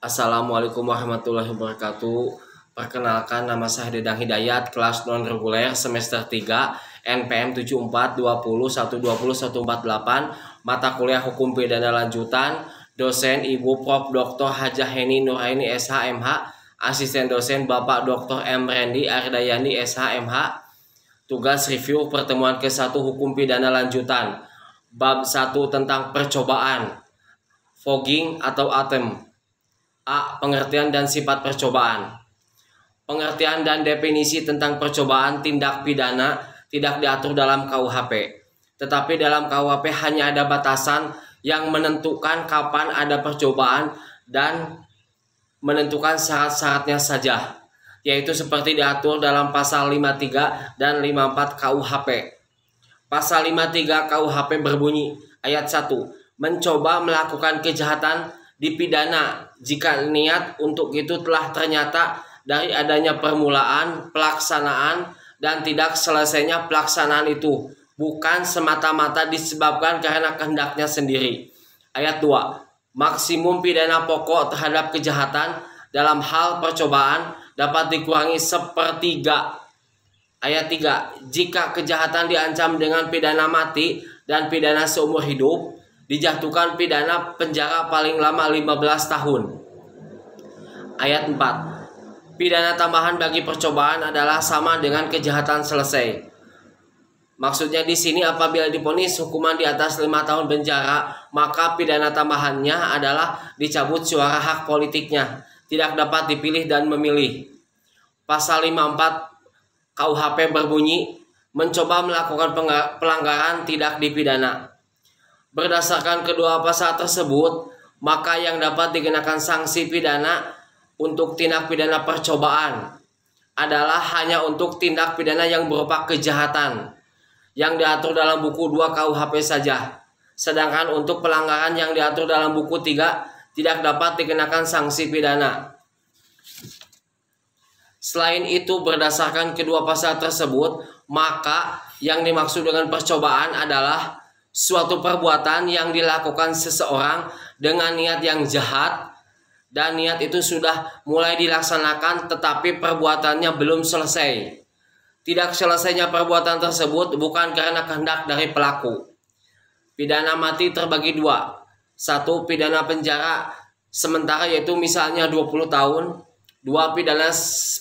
Assalamualaikum warahmatullahi wabarakatuh. Perkenalkan, nama saya Dedang Hidayat, kelas non reguler semester 3 NPM 7420120148, mata kuliah Hukum Pidana Lanjutan, dosen Ibu Prof. Dr. Hajah Heni Nuraini SHMH, asisten dosen Bapak Dr. M. Rendi Ardayani SHMH. Tugas review pertemuan ke-1 Hukum Pidana Lanjutan, bab 1 tentang percobaan, fogging atau attempt. A. Pengertian dan sifat percobaan. Pengertian dan definisi tentang percobaan tindak pidana tidak diatur dalam KUHP. Tetapi dalam KUHP hanya ada batasan yang menentukan kapan ada percobaan dan menentukan syarat-syaratnya saja, yaitu seperti diatur dalam pasal 53 dan 54 KUHP. Pasal 53 KUHP berbunyi, ayat 1, mencoba melakukan kejahatan dipidana jika niat untuk itu telah ternyata dari adanya permulaan, pelaksanaan, dan tidak selesainya pelaksanaan itu, bukan semata-mata disebabkan karena kehendaknya sendiri. Ayat 2, maksimum pidana pokok terhadap kejahatan dalam hal percobaan dapat dikurangi sepertiga. Ayat 3, jika kejahatan diancam dengan pidana mati dan pidana seumur hidup, dijatuhkan pidana penjara paling lama 15 tahun. Ayat 4, pidana tambahan bagi percobaan adalah sama dengan kejahatan selesai. Maksudnya di sini apabila divonis hukuman di atas 5 tahun penjara, maka pidana tambahannya adalah dicabut suara hak politiknya, tidak dapat dipilih dan memilih. Pasal 54 KUHP berbunyi, mencoba melakukan pelanggaran tidak dipidana. Berdasarkan kedua pasal tersebut, maka yang dapat dikenakan sanksi pidana untuk tindak pidana percobaan adalah hanya untuk tindak pidana yang berupa kejahatan yang diatur dalam buku 2 KUHP saja. Sedangkan untuk pelanggaran yang diatur dalam buku 3 tidak dapat dikenakan sanksi pidana. Selain itu, berdasarkan kedua pasal tersebut, maka yang dimaksud dengan percobaan adalah suatu perbuatan yang dilakukan seseorang dengan niat yang jahat dan niat itu sudah mulai dilaksanakan tetapi perbuatannya belum selesai. Tidak selesainya perbuatan tersebut bukan karena kehendak dari pelaku. Pidana mati terbagi dua. Satu, pidana penjara sementara yaitu misalnya 20 tahun. Dua, pidana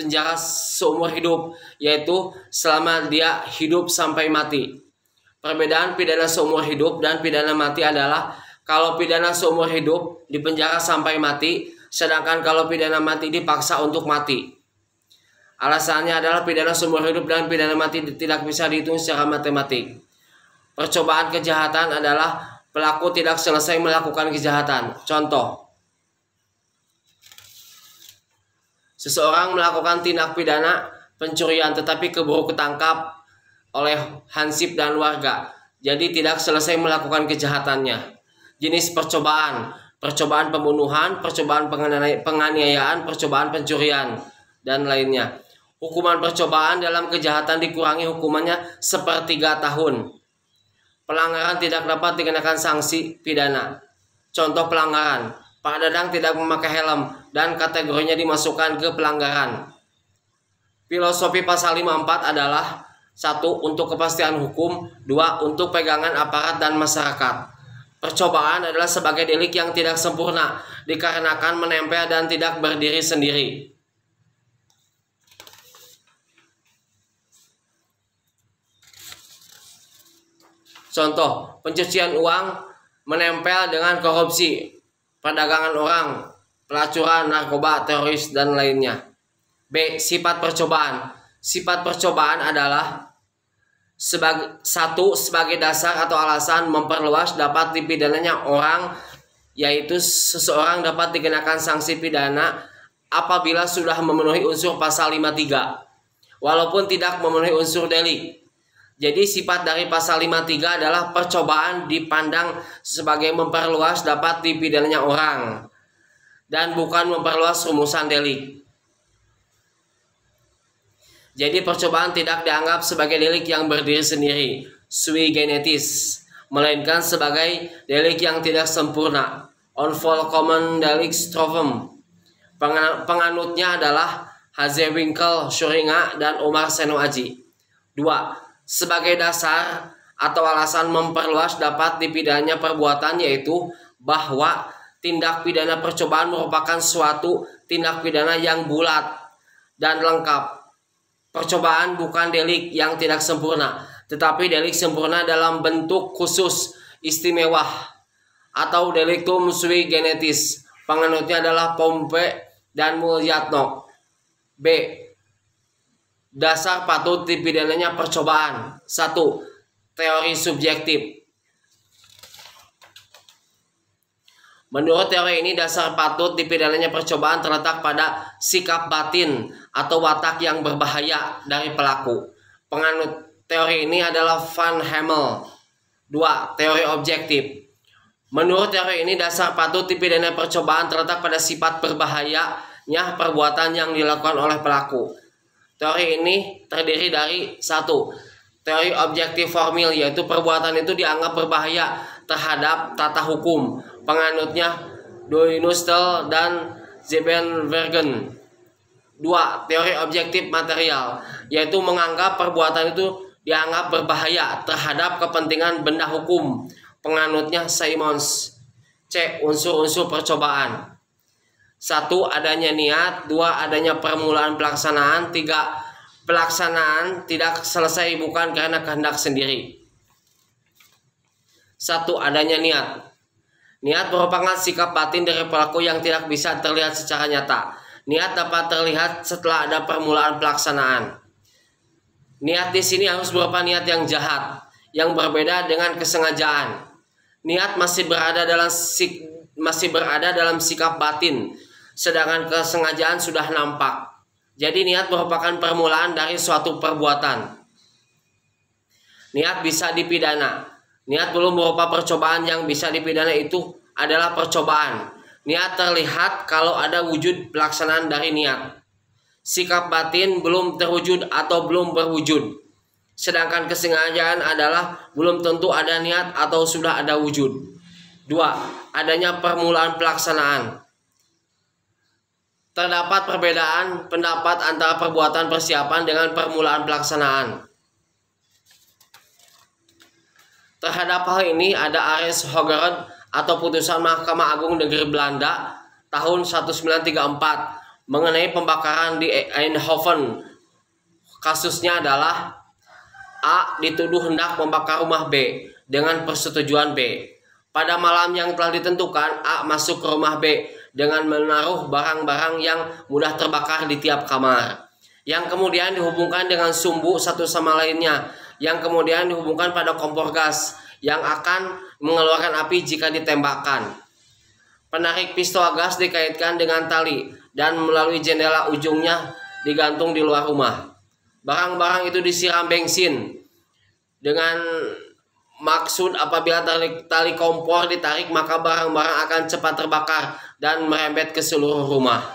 penjara seumur hidup yaitu selama dia hidup sampai mati. Perbedaan pidana seumur hidup dan pidana mati adalah kalau pidana seumur hidup dipenjara sampai mati, sedangkan kalau pidana mati dipaksa untuk mati. Alasannya adalah pidana seumur hidup dan pidana mati tidak bisa dihitung secara matematik. Percobaan kejahatan adalah pelaku tidak selesai melakukan kejahatan. Contoh, seseorang melakukan tindak pidana pencurian tetapi keburu ketangkap oleh hansip dan warga, jadi tidak selesai melakukan kejahatannya. Jenis percobaan, percobaan pembunuhan, percobaan penganiayaan, percobaan pencurian, dan lainnya. Hukuman percobaan dalam kejahatan dikurangi hukumannya sepertiga tahun. Pelanggaran tidak dapat dikenakan sanksi pidana. Contoh pelanggaran, Pak Dadang tidak memakai helm dan kategorinya dimasukkan ke pelanggaran. Filosofi pasal 54 adalah 1. Untuk kepastian hukum. 2. Untuk pegangan aparat dan masyarakat. Percobaan adalah sebagai delik yang tidak sempurna dikarenakan menempel dan tidak berdiri sendiri. Contoh, pencucian uang menempel dengan korupsi, perdagangan orang, pelacuran narkoba, teroris, dan lainnya. B. Sifat percobaan. Sifat percobaan adalah sebagai dasar atau alasan memperluas dapat dipidananya orang, yaitu seseorang dapat dikenakan sanksi pidana apabila sudah memenuhi unsur pasal 53 walaupun tidak memenuhi unsur delik. Jadi sifat dari pasal 53 adalah percobaan dipandang sebagai memperluas dapat dipidananya orang dan bukan memperluas rumusan delik. Jadi percobaan tidak dianggap sebagai delik yang berdiri sendiri, sui generis, melainkan sebagai delik yang tidak sempurna, unvollkommen delichtstrofen, Penganutnya adalah Hazewinkel Schuringer dan Omar Seno Aji. 2. Sebagai dasar atau alasan memperluas dapat dipidananya perbuatan, yaitu bahwa tindak pidana percobaan merupakan suatu tindak pidana yang bulat dan lengkap. Percobaan bukan delik yang tidak sempurna, tetapi delik sempurna dalam bentuk khusus istimewa atau delictum sui generis. Penganutnya adalah Pompe dan Mulyatno. B. Dasar patut dipidananya percobaan. 1. Teori subjektif. Menurut teori ini, dasar patut dipidananya percobaan terletak pada sikap batin atau watak yang berbahaya dari pelaku. Penganut teori ini adalah Van Hemel. 2. Teori objektif. Menurut teori ini, dasar patut dipidana percobaan terletak pada sifat berbahayanya perbuatan yang dilakukan oleh pelaku. Teori ini terdiri dari 1. Teori objektif formil, yaitu perbuatan itu dianggap berbahaya terhadap tata hukum. Penganutnya Doinustel dan Zebenbergen. 2. Teori objektif material, yaitu menganggap perbuatan itu dianggap berbahaya terhadap kepentingan benda hukum. Penganutnya Simons. C. Unsur-unsur percobaan. 1. Adanya niat. 2. Adanya permulaan pelaksanaan. 3. Pelaksanaan tidak selesai bukan karena kehendak sendiri. 1. Adanya niat. Niat merupakan sikap batin dari pelaku yang tidak bisa terlihat secara nyata. Niat dapat terlihat setelah ada permulaan pelaksanaan. Niat di sini harus berupa niat yang jahat, yang berbeda dengan kesengajaan. Niat masih berada dalam sikap batin, sedangkan kesengajaan sudah nampak. Jadi niat merupakan permulaan dari suatu perbuatan. Niat bisa dipidana. Niat belum berupa percobaan. Yang bisa dipidana itu adalah percobaan. Niat terlihat kalau ada wujud pelaksanaan dari niat. Sikap batin belum terwujud atau belum berwujud. Sedangkan kesengajaan adalah belum tentu ada niat atau sudah ada wujud. 2. Adanya permulaan pelaksanaan. Terdapat perbedaan pendapat antara perbuatan persiapan dengan permulaan pelaksanaan. Terhadap hal ini ada Ares Hogerud atau putusan Mahkamah Agung Negeri Belanda tahun 1934 mengenai pembakaran di Eindhoven. Kasusnya adalah A dituduh hendak membakar rumah B dengan persetujuan B. Pada malam yang telah ditentukan, A masuk ke rumah B dengan menaruh barang-barang yang mudah terbakar di tiap kamar, yang kemudian dihubungkan dengan sumbu satu sama lainnya, yang kemudian dihubungkan pada kompor gas yang akan mengeluarkan api jika ditembakkan. Penarik pistol gas dikaitkan dengan tali dan melalui jendela ujungnya digantung di luar rumah. Barang-barang itu disiram bensin dengan maksud apabila tali kompor ditarik maka barang-barang akan cepat terbakar dan merembet ke seluruh rumah.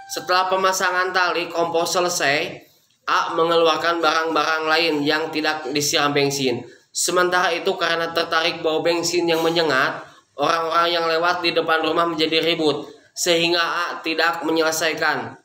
Setelah pemasangan tali kompor selesai, A mengeluarkan barang-barang lain yang tidak disiram bensin. Sementara itu karena tertarik bau bensin yang menyengat, orang-orang yang lewat di depan rumah menjadi ribut sehingga A tidak menyelesaikan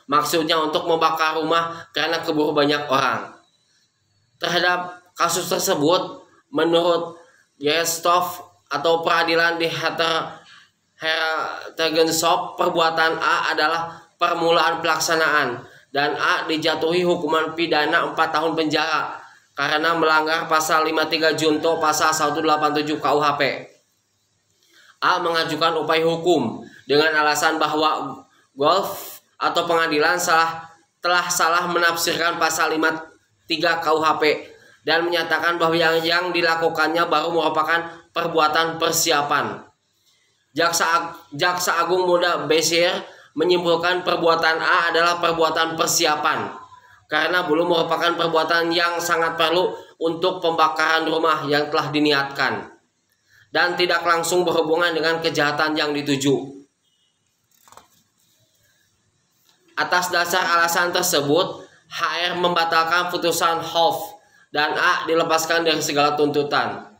maksudnya untuk membakar rumah karena keburu banyak orang. Terhadap kasus tersebut, menurut Gestov atau peradilan di Hertegenshop, perbuatan A adalah permulaan pelaksanaan dan A dijatuhi hukuman pidana 4 tahun penjara karena melanggar pasal 53 Junto pasal 187 KUHP. A mengajukan upaya hukum dengan alasan bahwa Golf atau pengadilan telah salah menafsirkan pasal 53 KUHP dan menyatakan bahwa yang dilakukannya baru merupakan perbuatan persiapan. Jaksa Agung Muda Besir menyimpulkan perbuatan A adalah perbuatan persiapan karena belum merupakan perbuatan yang sangat perlu untuk pembakaran rumah yang telah diniatkan dan tidak langsung berhubungan dengan kejahatan yang dituju. Atas dasar alasan tersebut, HR membatalkan putusan Hoff dan A dilepaskan dari segala tuntutan.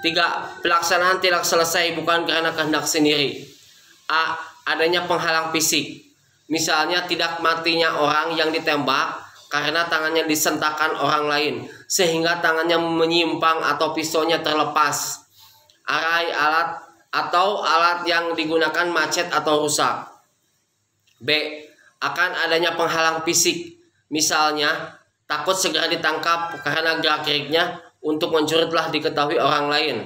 3. Pelaksanaan tidak selesai bukan karena kehendak sendiri. A. adanya penghalang fisik. Misalnya tidak matinya orang yang ditembak karena tangannya disentakkan orang lain sehingga tangannya menyimpang atau pisaunya terlepas. Arai alat atau alat yang digunakan macet atau rusak. B. Akan adanya penghalang fisik. Misalnya takut segera ditangkap karena gerak-geriknya untuk mencuri telah diketahui orang lain.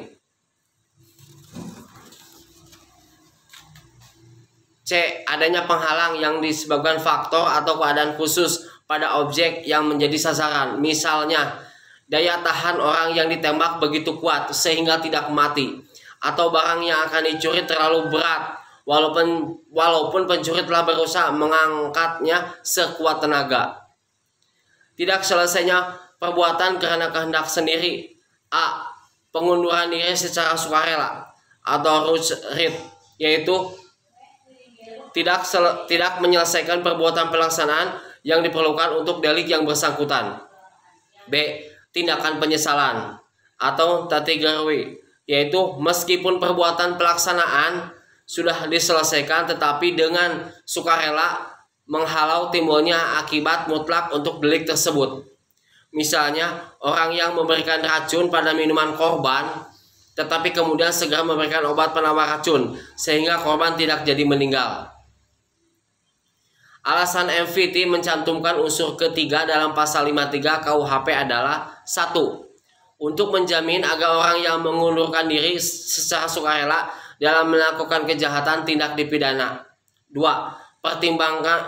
C. Adanya penghalang yang disebabkan faktor atau keadaan khusus pada objek yang menjadi sasaran. Misalnya, daya tahan orang yang ditembak begitu kuat sehingga tidak mati, atau barang yang akan dicuri terlalu berat walaupun pencuri telah berusaha mengangkatnya sekuat tenaga. Tidak selesainya perbuatan karena kehendak sendiri. A. Pengunduran diri secara sukarela atau rujrit, yaitu tidak menyelesaikan perbuatan pelaksanaan yang diperlukan untuk delik yang bersangkutan. B. Tindakan penyesalan atau tatigarwi, yaitu meskipun perbuatan pelaksanaan sudah diselesaikan tetapi dengan sukarela menghalau timbulnya akibat mutlak untuk delik tersebut. Misalnya orang yang memberikan racun pada minuman korban tetapi kemudian segera memberikan obat penawar racun sehingga korban tidak jadi meninggal. Alasan MVT mencantumkan unsur ketiga dalam pasal 53 KUHP adalah 1. Untuk menjamin agar orang yang mengundurkan diri secara sukarela dalam melakukan kejahatan tindak dipidana. 2.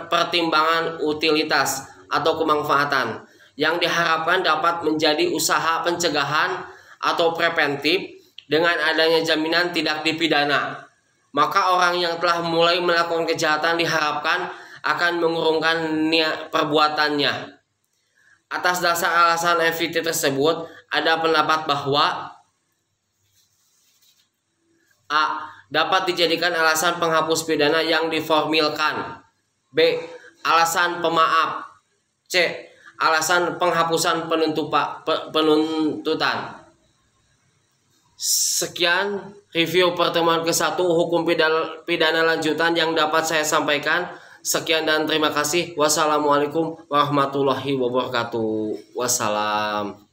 Pertimbangan utilitas atau kemanfaatan yang diharapkan dapat menjadi usaha pencegahan atau preventif dengan adanya jaminan tidak dipidana. Maka orang yang telah mulai melakukan kejahatan diharapkan akan mengurungkan niat perbuatannya. Atas dasar alasan MVT tersebut, ada pendapat bahwa A. Dapat dijadikan alasan penghapus pidana yang diformilkan. B. Alasan pemaaf. C. Alasan penghapusan penuntutan. Sekian review pertemuan ke-1 hukum pidana lanjutan yang dapat saya sampaikan. Sekian dan terima kasih. Wassalamualaikum warahmatullahi wabarakatuh. Wassalam.